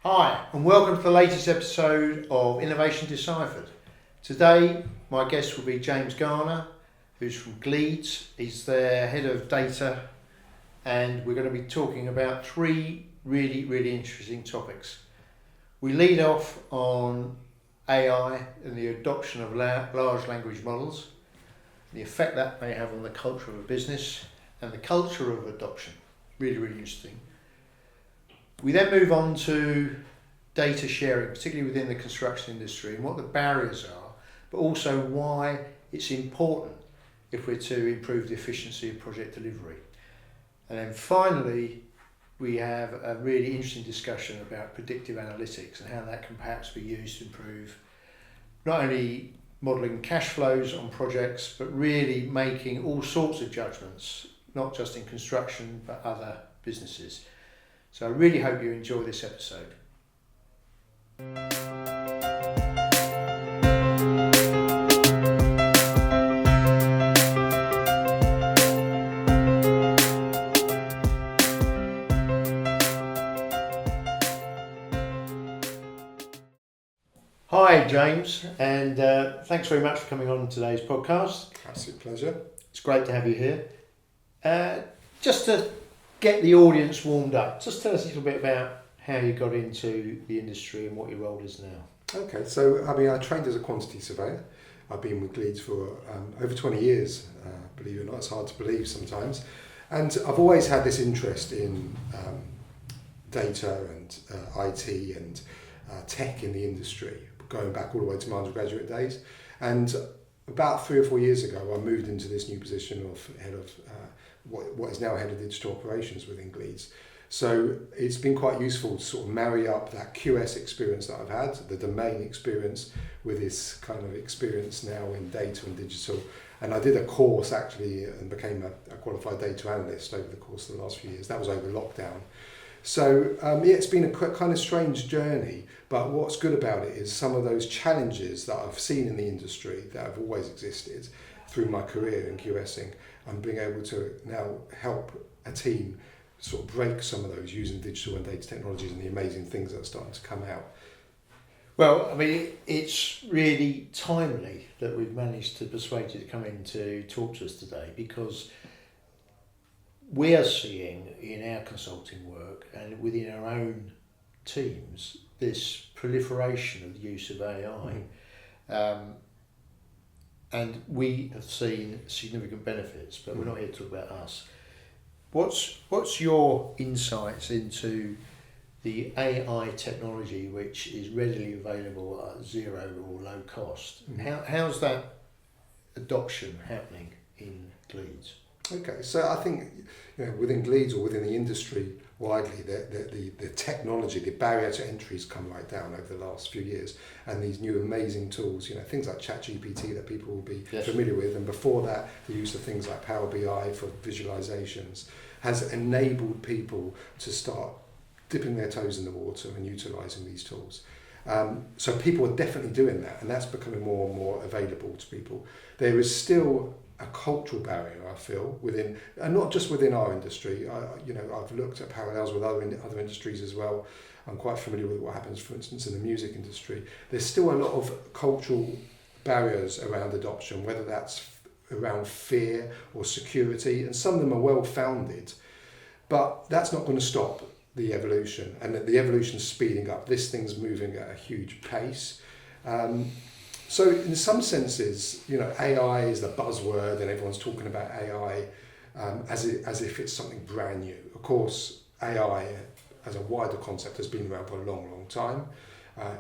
Hi, and welcome to the latest episode of Innovation Deciphered. Today, my guest will be James Garner, who's from GLEEDS. He's their head of data, and we're going to be talking about three really interesting topics. We lead off on AI and the adoption of large language models, the effect that may have on the culture of a business, and the culture of adoption. Really interesting. We then move on to data sharing, particularly within the construction industry, and what the barriers are, but also why it's important if we're to improve the efficiency of project delivery. And then finally, we have a really interesting discussion about predictive analytics and how that can perhaps be used to improve not only modelling cash flows on projects, but really making all sorts of judgments, not just in construction, but other businesses. So I really hope you enjoy this episode. Hi James, and thanks very much for coming on today's podcast. Absolute pleasure. It's great to have you here. Just to get the audience warmed up, just tell us a little bit about how you got into the industry and what your role is now. Okay, so I trained as a quantity surveyor. I've been with GLEEDS for over 20 years, believe it or not. It's hard to believe sometimes. And I've always had this interest in data and IT and tech in the industry, going back all the way to my undergraduate days. And about 3 or 4 years ago, I moved into this new position of head of what is now head of digital operations within GLEEDS. So it's been quite useful to sort of marry up that QS experience that I've had, the domain experience, with this kind of experience now in data and digital. And I did a course actually and became a qualified data analyst over the course of the last few years. That was over lockdown. So it's been a kind of strange journey, but what's good about it is some of those challenges that I've seen in the industry that have always existed through my career in QSing, I'm being able to now help a team sort of break some of those using digital and data technologies and the amazing things that are starting to come out. Well, I mean, it's really timely that we've managed to persuade you to come in to talk to us today, because we are seeing in our consulting work and within our own teams this proliferation of the use of AI. And we have seen significant benefits, but we're not here to talk about us. What's your insights into the AI technology which is readily available at zero or low cost? How's that adoption happening in GLEEDS? Okay, so I think within GLEEDS or within the industry widely, the technology, the barrier to entry has come right down over the last few years, and these new amazing tools, things like ChatGPT that people will be familiar with, and before that, the use of things like Power BI for visualizations has enabled people to start dipping their toes in the water and utilizing these tools. So people are definitely doing that, and that's becoming more and more available to people. There is still a cultural barrier, I feel, within, and not just within our industry. I've looked at parallels with other industries as well. I'm quite familiar with what happens, for instance, in the music industry. There's still a lot of cultural barriers around adoption, whether that's around fear or security, and some of them are well founded, but that's not going to stop the evolution, and the evolution's speeding up. This thing's moving at a huge pace. So in some senses, AI is the buzzword and everyone's talking about AI as if it's something brand new. Of course, AI as a wider concept has been around for a long time.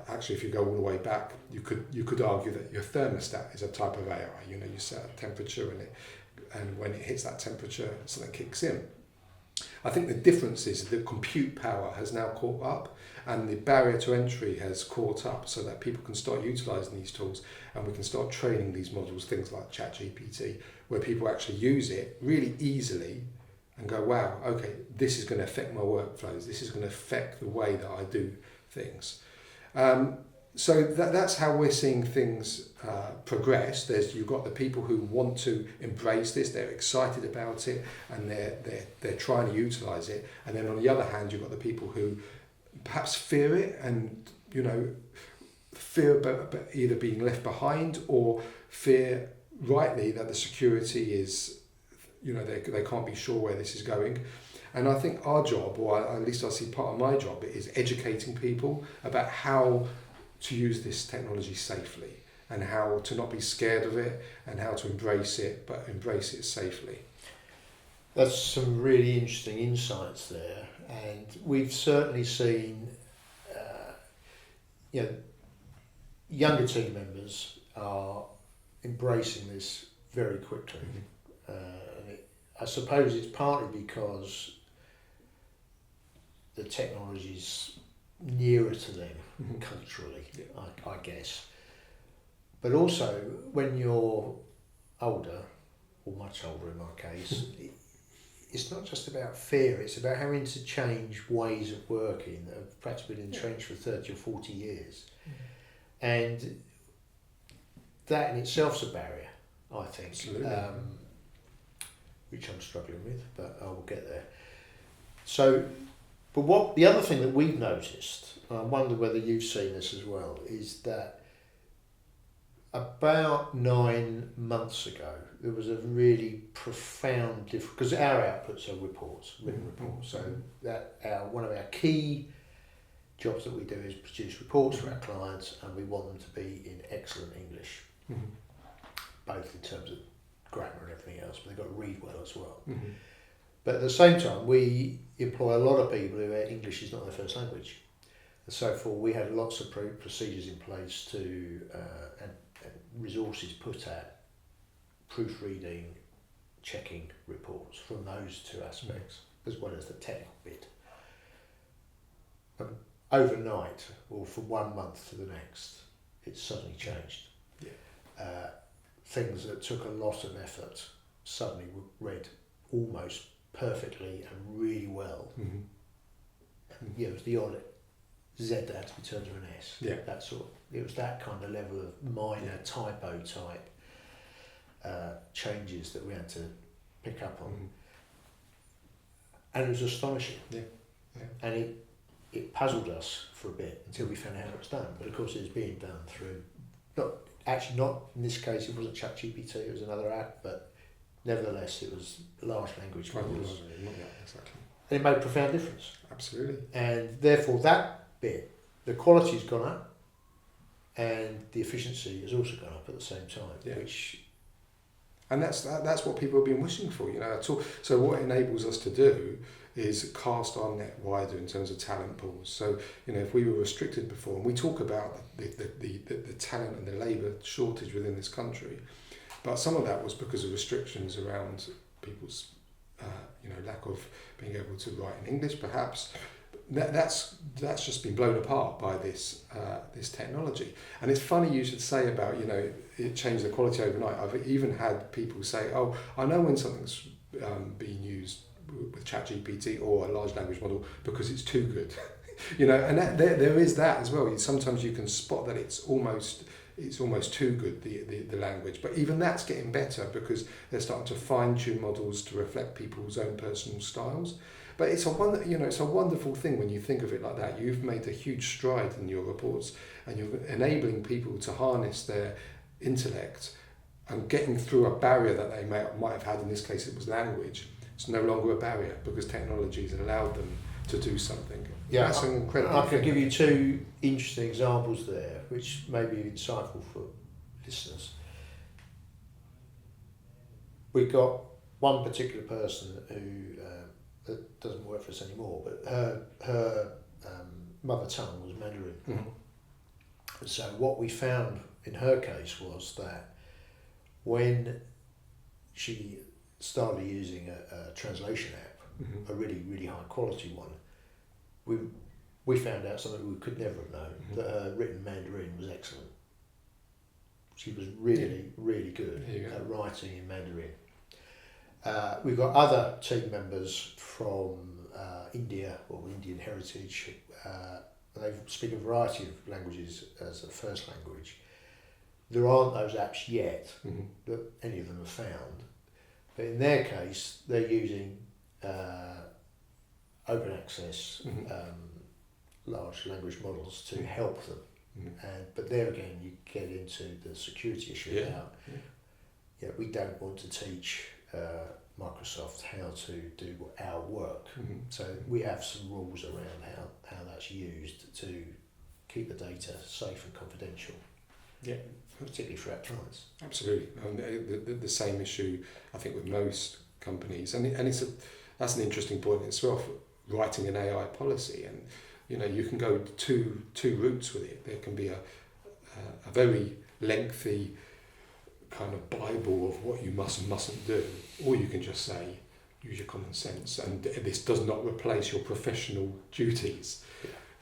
Actually, if you go all the way back, you could argue that your thermostat is a type of AI. You set a temperature and when it hits that temperature, something kicks in. I think the difference is that compute power has now caught up, and the barrier to entry has caught up, so that people can start utilising these tools, and we can start training these models, things like ChatGPT, where people actually use it really easily and go, wow, okay, this is going to affect my workflows, this is going to affect the way that I do things. So that's how we're seeing things progress. You've got the people who want to embrace this, they're excited about it, and they're trying to utilise it. And then on the other hand, you've got the people who perhaps fear it, and fear about either being left behind, or fear rightly that the security is, they can't be sure where this is going. And I think our job, or at least I see part of my job, is educating people about how to use this technology safely, and how to not be scared of it, and how to embrace it, but embrace it safely. That's some really interesting insights there, and we've certainly seen, younger team members are embracing this very quickly. I suppose it's partly because the technology's nearer to them culturally, I guess. But also, when you're older, or much older in my case, it's not just about fear, it's about having to change ways of working that have perhaps been entrenched for 30 or 40 years. And that in itself is a barrier, I think, which I'm struggling with, but I will get there. So, but what the other thing that we've noticed, I wonder whether you've seen this as well, is that about 9 months ago, there was a really profound difference, because our outputs are reports, written reports. So that one of our key jobs that we do is produce reports for our clients, and we want them to be in excellent English, both in terms of grammar and everything else, but they've got to read well as well. But at the same time, we employ a lot of people who English is not their first language. And so forth, we have lots of procedures in place to and resources put at proofreading, checking reports from those two aspects, as well as the technical bit. Overnight, or from 1 month to the next, it's suddenly changed. Things that took a lot of effort suddenly were read almost perfectly and really well. It was the odd Z that had to be turned to an S. That sort. It was that kind of level of minor typo type changes that we had to pick up on, and it was astonishing. And it puzzled us for a bit until we found out how it was done. But of course, it was being done through not in this case. It wasn't ChatGPT. It was another app, but nevertheless, it was large language models. And it made a profound difference. Absolutely. And therefore, that bit, the quality's gone up, and the efficiency has also gone up at the same time. And that's what people have been wishing for, So what enables us to do is cast our net wider in terms of talent pools. So if we were restricted before, and we talk about the talent and the labour shortage within this country, but some of that was because of restrictions around people's lack of being able to write in English, perhaps. That's just been blown apart by this technology. And it's funny you should say about it changed the quality overnight. I've even had people say, "Oh, I know when something's being used with ChatGPT or a large language model because it's too good." And there is that as well. Sometimes you can spot that it's almost too good, the language. But even that's getting better because they're starting to fine-tune models to reflect people's own personal styles. But it's a wonderful thing when you think of it like that. You've made a huge stride in your reports, and you're enabling people to harness their intellect and getting through a barrier that they might have had. In this case, it was language. It's no longer a barrier because technology has allowed them to do something. That's an incredible I can thing. give you two interesting examples there, which may be insightful for listeners. We've got one particular person who that doesn't work for us anymore, but her mother tongue was Mandarin. So what we found in her case was that when she started using a translation app, a really, really high quality one, we found out something we could never have known, that her written Mandarin was excellent. She was really, really good at writing in Mandarin. We've got other team members from India or Indian heritage. They speak a variety of languages as a first language. There aren't those apps yet that any of them have found, but in their case, they're using open access large language models to help them. But there again, you get into the security issue about, we don't want to teach Microsoft how to do our work. So we have some rules around how that's used to keep the data safe and confidential. Yeah, particularly for our clients. Absolutely, and the same issue I think with most companies, and that's an interesting point in itself. Writing an AI policy, and you can go two routes with it. There can be a very lengthy kind of Bible of what you must and mustn't do, or you can just say use your common sense, and this does not replace your professional duties.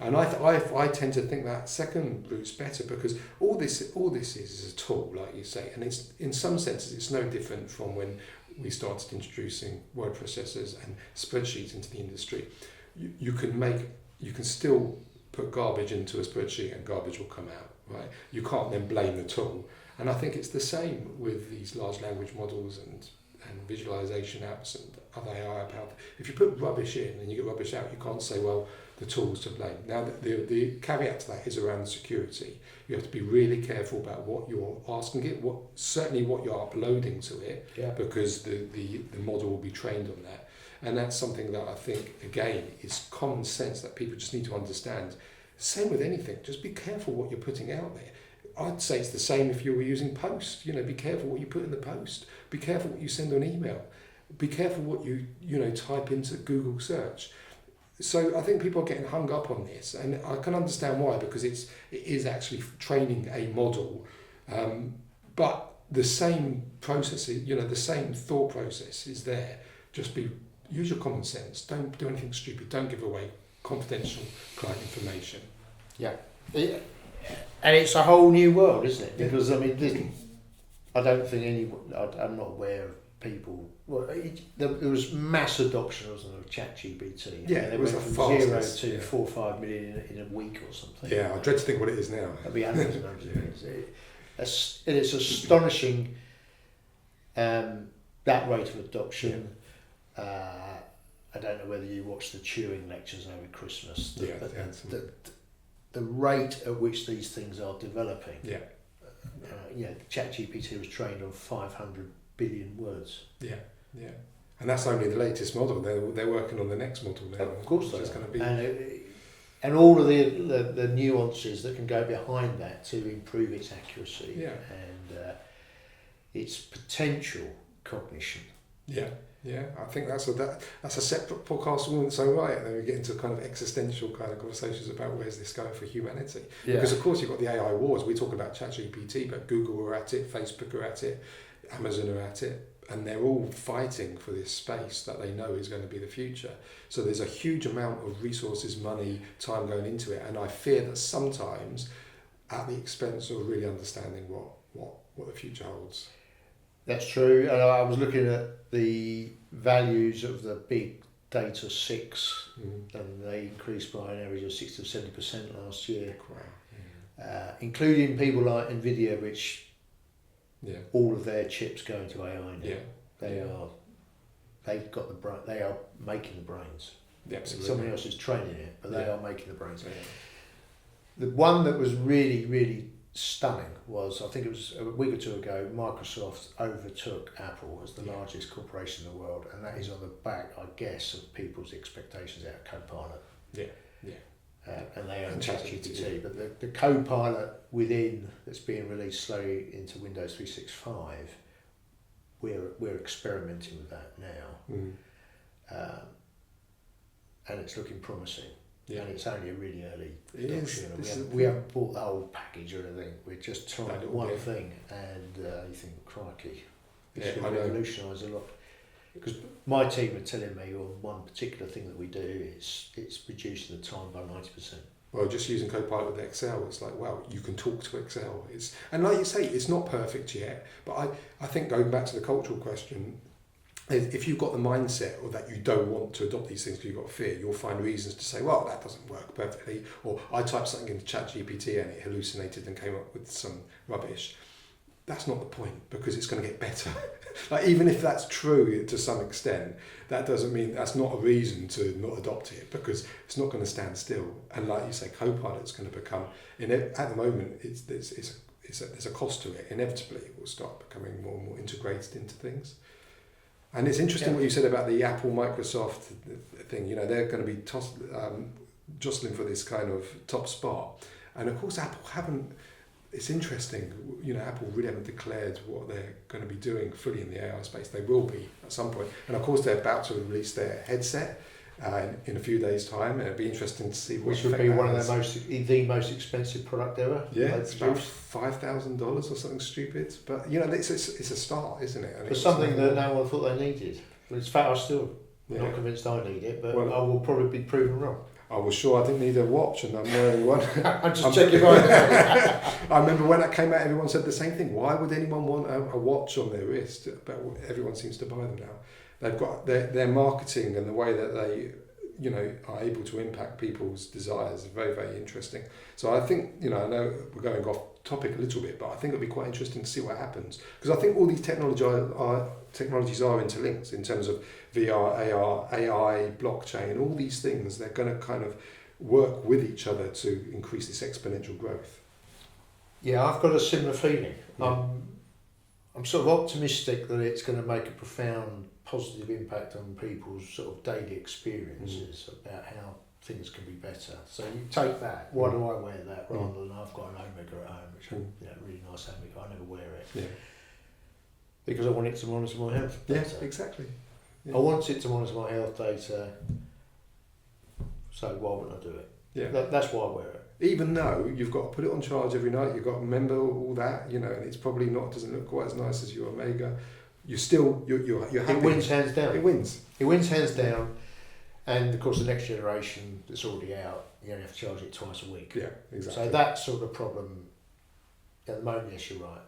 And I tend to think that second route's better, because all this is a tool, like you say, and it's in some senses it's no different from when we started introducing word processors and spreadsheets into the industry. You can still put garbage into a spreadsheet and garbage will come out, right? You can't then blame the tool. And I think it's the same with these large language models and visualization apps and other AI apps. If you put rubbish in and you get rubbish out, you can't say, well, the tool's to blame. Now, the caveat to that is around security. You have to be really careful about what you're asking it, certainly what you're uploading to it, because the model will be trained on that. And that's something that I think, again, is common sense that people just need to understand. Same with anything, just be careful what you're putting out there. I'd say it's the same if you were using post. Be careful what you put in the post. Be careful what you send on email. Be careful what you type into Google search. So I think people are getting hung up on this, and I can understand why, because it is actually training a model, but the same process, the same thought process is there. Just use your common sense. Don't do anything stupid. Don't give away confidential client information. Yeah. And it's a whole new world, isn't it? Because I don't think I'm not aware of people. Well, there was mass adoption, wasn't there, of ChatGPT? Yeah, they it was went the from 0 fastest, to 4 or 5 million in a week or something. Yeah, I dread to think what it is now. It'll be hundreds and hundreds of millions. It's astonishing that rate of adoption. I don't know whether you watched the Turing lectures over Christmas. The rate at which these things are developing. ChatGPT was trained on 500 billion words. And that's only the latest model. They're working on the next model now. Of course they are. Going to be... and all of the nuances that can go behind that to improve its accuracy and its potential cognition. I think that's a separate podcast all in its own right, and then we get into kind of existential kind of conversations about where's this going for humanity. Because of course you've got the AI wars. We talk about ChatGPT, but Google are at it, Facebook are at it, Amazon are at it, and they're all fighting for this space that they know is going to be the future. So there's a huge amount of resources, money, time going into it, and I fear that sometimes at the expense of really understanding what the future holds. That's true, and I was looking at the values of the big data 6, and they increased by an average of 60 to 70% last year. Wow. Including people like Nvidia, which all of their chips go into AI now. They've got the brain. They are making the brains. Absolutely. Someone else is training it, but they are making the brains. The one that was really, really stunning was, I think it was a week or two ago, Microsoft overtook Apple as the largest corporation in the world, and that is on the back, I guess, of people's expectations out of Copilot. And they own ChatGPT, but the Copilot within that's being released slowly into Windows 365, we're experimenting with that now, and it's looking promising. And it's only a really early adoption. We haven't bought the whole package or anything. We're just trying one thing, and you think, crikey, this will revolutionise a lot. Because my team are telling me on one particular thing that we do, it's reducing the time by 90%. Well, just using Copilot with Excel, it's like, wow, you can talk to Excel. And like you say, it's not perfect yet, but I think going back to the cultural question, if you've got the mindset or that you don't want to adopt these things because you've got fear, you'll find reasons to say, well, that doesn't work perfectly, or I typed something into ChatGPT and it hallucinated and came up with some rubbish. that's not the point, because it's going to get better. Like, even if that's true to some extent, that doesn't mean that's not a reason to not adopt it, because it's not going to stand still. And like you say, Copilot's going to become, at the moment, there's a cost to it. Inevitably, it will start becoming more and more integrated into things. And it's interesting what you said about the Apple Microsoft thing. You know, they're going to be jostling for this kind of top spot. And of course, Apple haven't. It's interesting. You know, Apple really haven't declared what they're going to be doing fully in the AI space. They will be at some point. And of course, they're about to release their headset in a few days' time. And it'll be interesting to see which would be one of the most expensive product ever. Yeah, it's about $5,000 or something stupid. But you know, it's a start, isn't it? For something that no one thought they needed. But in fact, I'm still not convinced I need it, but I will probably be proven wrong. I was sure I didn't need a watch, and I'm wearing one. I'm just checking mine. I remember when that came out, everyone said the same thing. Why would anyone want a watch on their wrist? But everyone seems to buy them now. They've got their marketing and the way that they, you know, are able to impact people's desires is very, very interesting. So I think, you know, I know we're going off topic a little bit, but I think it'll be quite interesting to see what happens, because I think all these technologies are interlinked in terms of VR, AR, AI, blockchain, all these things. They're going to kind of work with each other to increase this exponential growth. Yeah, I've got a similar feeling. Yeah. I'm sort of optimistic that it's going to make a profound positive impact on people's sort of daily experiences about how things can be better. So you take that. Why do I wear that rather than I've got an Omega at home, which is really nice Omega. I never wear it. Yeah. Because I want it to monitor my health data. Yeah, exactly. Yeah. I want it to monitor my health data. So why wouldn't I do it? Yeah. That's why I wear it. Even though you've got to put it on charge every night, you've got to remember all that, you know, and it's probably doesn't look quite as nice as your Omega. You're happy. It wins hands down. It wins. It wins hands down. And of course, the next generation that's already out, you only have to charge it twice a week. Yeah, exactly. So that sort of problem, at the moment, yes, you're right.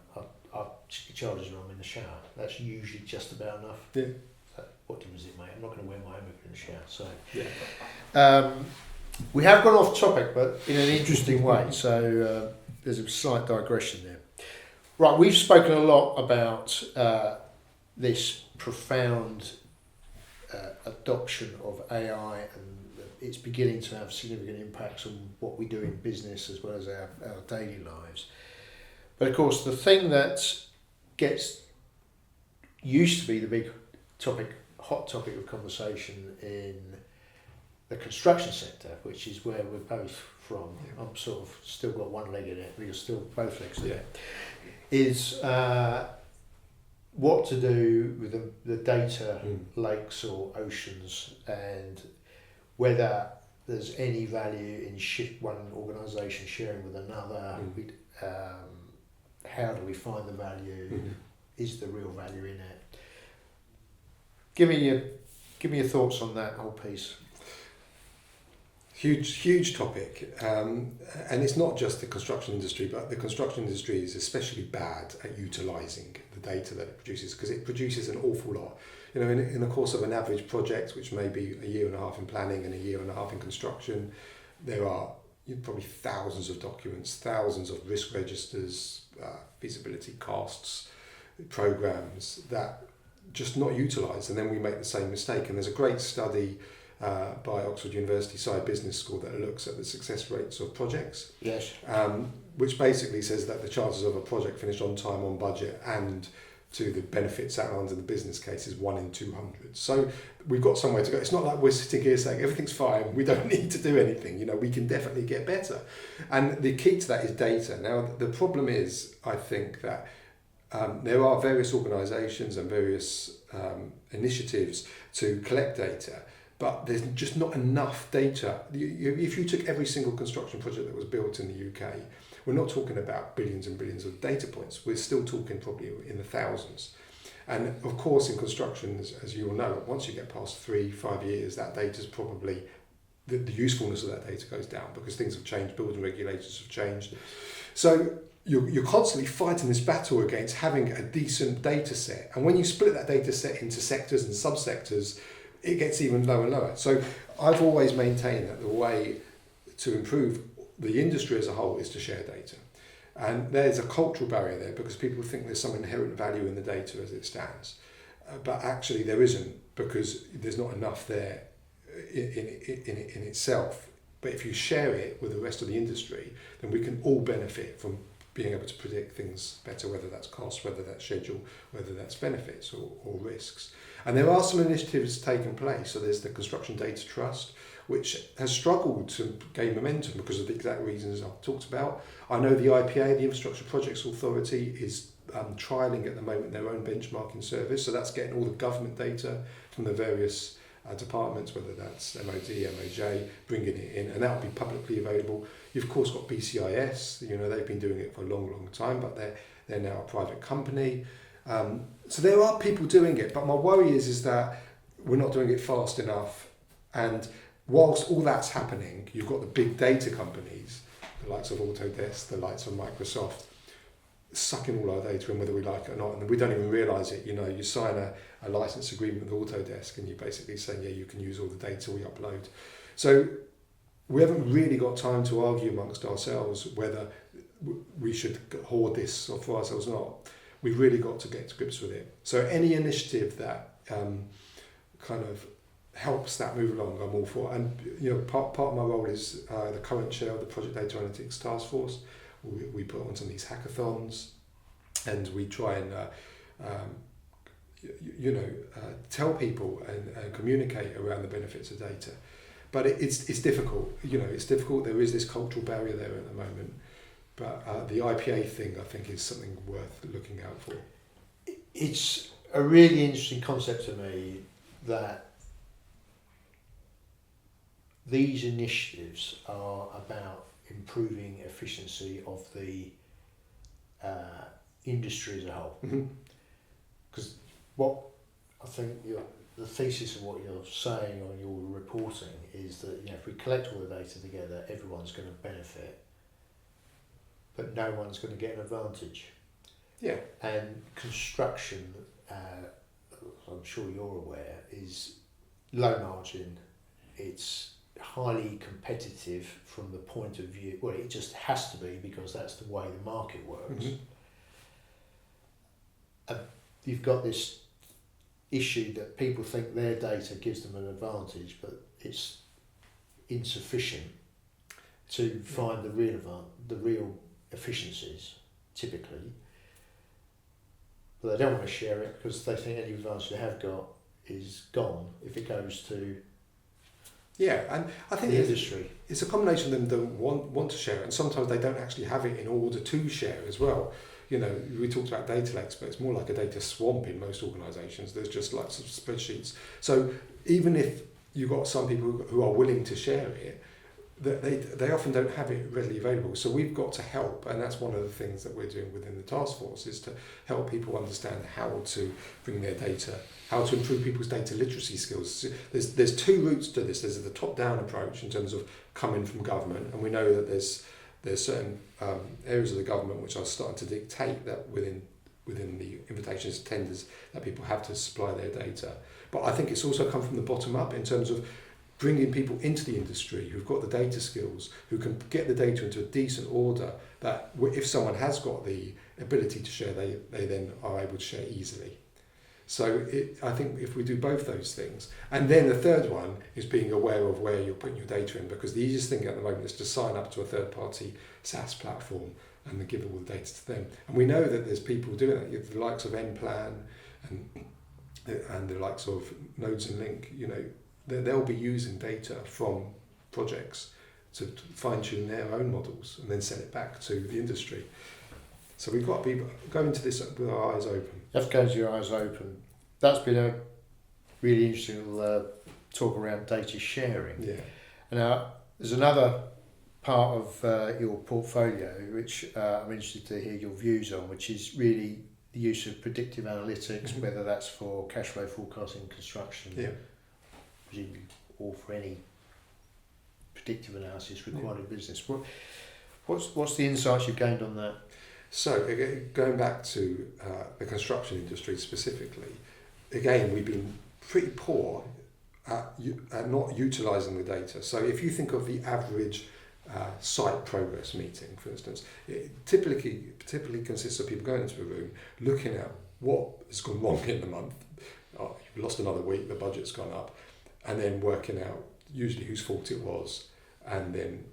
I charge it when I'm in the shower. That's usually just about enough. Yeah. So what difference does it make? I'm not going to wear my Omega in the shower. So yeah. We have gone off topic, but in an interesting way. So there's a slight digression there. Right, we've spoken a lot about this profound adoption of AI, and it's beginning to have significant impacts on what we do in business as well as our daily lives. But of course, the thing that used to be the big hot topic of conversation in the construction sector, which is where we're both from. Yeah. I'm sort of still got one leg in it, but you're still both legs in it. Is what to do with the data lakes or oceans, and whether there's any value in one organisation sharing with another. How do we find the value? Is there real value in it? Give me your thoughts on that whole piece. Huge topic, and it's not just the construction industry, but the construction industry is especially bad at utilising the data that it produces, because it produces an awful lot. You know, in the course of an average project, which may be a year and a half in planning and a year and a half in construction, there are probably thousands of documents, thousands of risk registers, feasibility costs, programs that just not utilised, and then we make the same mistake. And there's a great study by Oxford University Side Business School that looks at the success rates of projects. Yes. Which basically says that the chances of a project finished on time, on budget, and to the benefits outlined in the business case is 1 in 200. So we've got somewhere to go. It's not like we're sitting here saying everything's fine, we don't need to do anything. You know, we can definitely get better. And the key to that is data. Now, the problem is, I think, that there are various organisations and various initiatives to collect data, but there's just not enough data. If you took every single construction project that was built in the UK, we're not talking about billions and billions of data points. We're still talking probably in the thousands. And of course, in construction, as you all know, once you get past 3-5 years, that data's probably, the usefulness of that data goes down because things have changed, building regulations have changed. So you're constantly fighting this battle against having a decent data set. And when you split that data set into sectors and subsectors, it gets even lower and lower. So I've always maintained that the way to improve the industry as a whole is to share data. And there's a cultural barrier there because people think there's some inherent value in the data as it stands. But actually there isn't, because there's not enough there in itself. But if you share it with the rest of the industry, then we can all benefit from being able to predict things better, whether that's cost, whether that's schedule, whether that's benefits or risks. And there are some initiatives taking place. So there's the Construction Data Trust, which has struggled to gain momentum because of the exact reasons I've talked about. I know the IPA, the Infrastructure Projects Authority, is trialling at the moment their own benchmarking service. So that's getting all the government data from the various departments, whether that's MOD, MOJ, bringing it in, and that will be publicly available. You've of course got BCIS, they've been doing it for a long time, but they're now a private company. So there are people doing it, but my worry is that we're not doing it fast enough. And whilst all that's happening, you've got the big data companies, the likes of Autodesk, the likes of Microsoft, sucking all our data in whether we like it or not, and we don't even realise it. You sign a license agreement with Autodesk and you basically say, yeah, you can use all the data we upload. So we haven't really got time to argue amongst ourselves whether we should hoard this or for ourselves or not. We've really got to get to grips with it. So any initiative that kind of helps that move along, I'm all for. And part of my role is the current chair of the Project Data Analytics Task Force. We put on some of these hackathons, and we try and tell people and communicate around the benefits of data. But it's difficult. It's difficult. There is this cultural barrier there at the moment. But the IPA thing, I think, is something worth looking out for. It's a really interesting concept to me that these initiatives are about improving efficiency of the industry as a whole. Because what I think the thesis of what you're saying on your reporting is that if we collect all the data together, everyone's going to benefit, but no one's going to get an advantage. Yeah. And construction, I'm sure you're aware, is low margin. It's highly competitive from the point of view, well, it just has to be because that's the way the market works. You've got this issue that people think their data gives them an advantage, but it's insufficient to find the real efficiencies typically, but they don't want to share it because they think any advantage they have got is gone if it goes to and I think the industry. It's a combination of them don't want to share it, and sometimes they don't actually have it in order to share as well. We talked about data lakes, but it's more like a data swamp in most organisations. There's just lots of spreadsheets. So even if you've got some people who are willing to share it, they often don't have it readily available. So we've got to help, and that's one of the things that we're doing within the task force, is to help people understand how to bring their data, how to improve people's data literacy skills. There's two routes to this. There's the top-down approach in terms of coming from government, and we know that there's certain areas of the government which are starting to dictate that within the invitations, tenders, that people have to supply their data. But I think it's also come from the bottom up in terms of bringing people into the industry who've got the data skills, who can get the data into a decent order, that if someone has got the ability to share, they then are able to share easily. So I think if we do both those things, and then the third one is being aware of where you're putting your data in, because the easiest thing at the moment is to sign up to a third-party SaaS platform and then give all the data to them. And we know that there's people doing that, the likes of Nplan and the likes of Nodes and Link, they'll be using data from projects to fine-tune their own models and then send it back to the industry. So we've got to be going into this with our eyes open. You have to go with your eyes open. That's been a really interesting talk around data sharing. Yeah. Now, there's another part of your portfolio which I'm interested to hear your views on, which is really the use of predictive analytics, whether that's for cash flow forecasting in construction, presumably, or for any predictive analysis required in business. What's the insights you've gained on that? So going back to the construction industry specifically, again, we've been pretty poor at not utilising the data. So if you think of the average site progress meeting, for instance. It typically consists of people going into a room, looking at what has gone wrong in the month. Oh, you've lost another week, the budget's gone up, and then working out usually whose fault it was, and then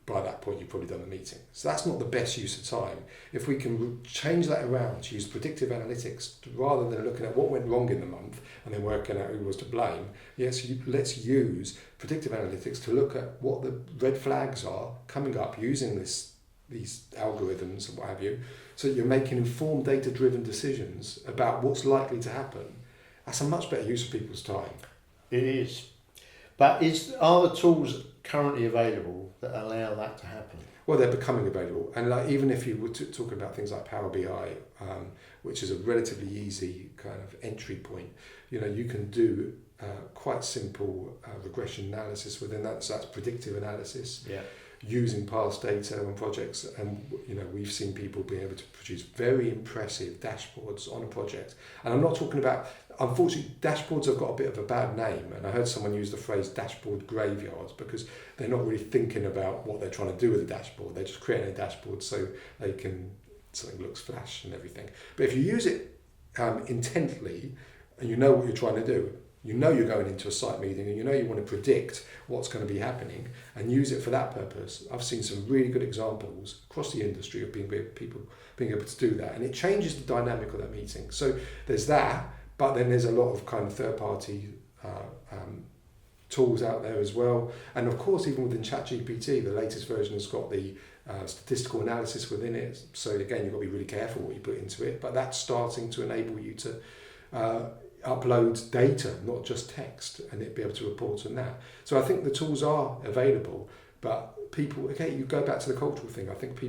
by that point you've probably done the meeting. So that's not the best use of time. If we can change that around to use predictive analytics rather than looking at what went wrong in the month and then working out who was to blame, let's use predictive analytics to look at what the red flags are coming up using these algorithms and what have you, so you're making informed data-driven decisions about what's likely to happen. That's a much better use of people's time. It is. But are the tools currently available that allow that to happen? Well, they're becoming available, and even if you were to talk about things like Power BI, which is a relatively easy kind of entry point, you can do quite simple regression analysis within that. So that's predictive analysis. Yeah. Using past data on projects, and we've seen people being able to produce very impressive dashboards on a project. And I'm not talking about, unfortunately, dashboards have got a bit of a bad name, and I heard someone use the phrase dashboard graveyards because they're not really thinking about what they're trying to do with the dashboard. They're just creating a dashboard so something looks flash and everything. But if you use it intently and you know what you're trying to do, you're going into a site meeting and you want to predict what's going to be happening and use it for that purpose. I've seen some really good examples across the industry of people being able to do that, and it changes the dynamic of that meeting. So there's that, but then there's a lot of kind of third-party tools out there as well. And of course, even within ChatGPT, the latest version has got the statistical analysis within it. So again, you've got to be really careful what you put into it, but that's starting to enable you to upload data, not just text, and it be able to report on that. So I think the tools are available, but people, you go back to the cultural thing. I think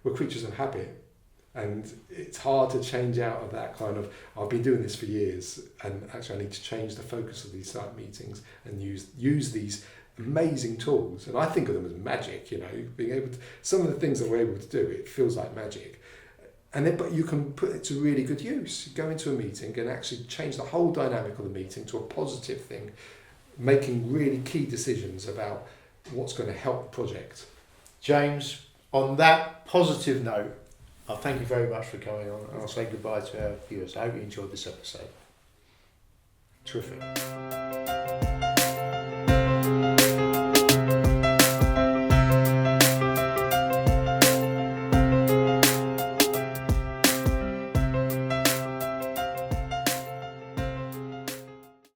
we're creatures of habit, and it's hard to change out of that kind of, I've been doing this for years, and actually I need to change the focus of these site meetings and use these amazing tools. And I think of them as magic, being able to, some of the things that we're able to do, it feels like magic. But you can put it to really good use. Go into a meeting and actually change the whole dynamic of the meeting to a positive thing, making really key decisions about what's going to help the project. James, on that positive note, I thank you very much for coming on, and I'll say goodbye to our viewers. I hope you enjoyed this episode. Terrific.